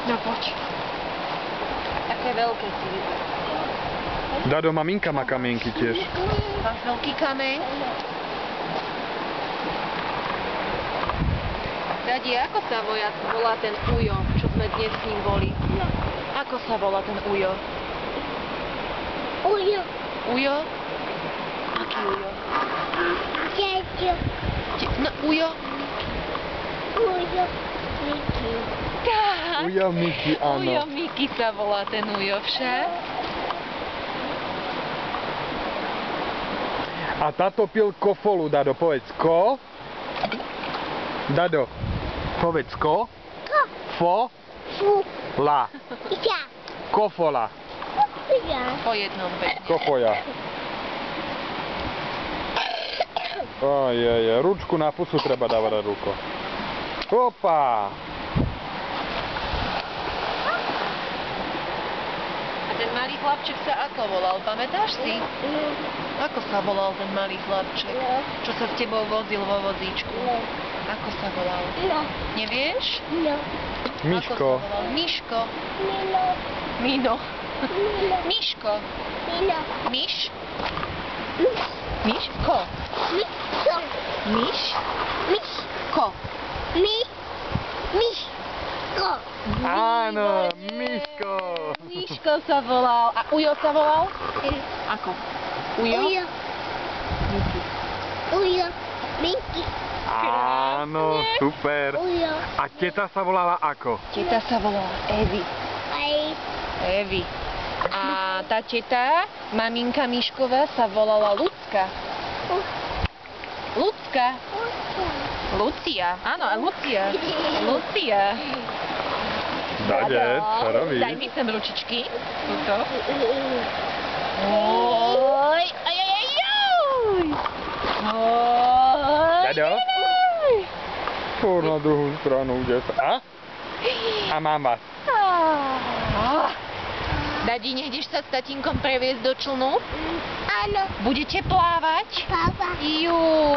No poď. Také veľké si vyberá. Dado, maminka má kamienky tiež. Máš veľký kameň? Dadi, ako sa volá ten ujo, čo sme dnes s ním boli? Ako sa volá ten ujo? Ujo. Ujo? Aký ujo? Ďaďo. No, ujo? Ujo. Miki. Tak. Ujo Miki, áno. Ujo Miki sa volá ten ujo však. A táto pil kofolu, Dado, povedz ko. Dado, povedz ko. Ko. Fo. Fu. La. Ja. Kofola. Ja. Po jednom pekne. Kofoja. Ojej, ručku na pusu treba dávať, ruko. Opa! A ten malý chlapček sa ako volal, pamätáš si? Ako sa volal ten malý chlapček? Čo sa s tebou vozil vo vozíčku? Ako sa volal? No. Nevieš? No. Miško. Ako sa volal? Miško. Milo. Mino. Milo. Miško. Milo. Miš? Miško. Miško. Miš? Miško. Miško. Áno, Miško. Miško sa volal. A Ujo sa volal? Ako? Ujo? Ujo. Ujo. Miki. Áno, super. Ujo. A teta sa volala ako? Teta sa volala Evi. Aj. Evi. A tá teta, maminka Mišková, sa volala Lucka. Lucka. Lucia. Áno, Lucia. Lucia. Dade, čo robíš? Daj mi sem ručičky. Tuto. Oj, aj, aj, aj, oj. Oj. Dado? Fúr na druhú stranu, kde sa... A? A mám vás. Dadi, nejdeš sa s tatínkom previesť do člnu? Áno. Budete plávať? Papa. Jú.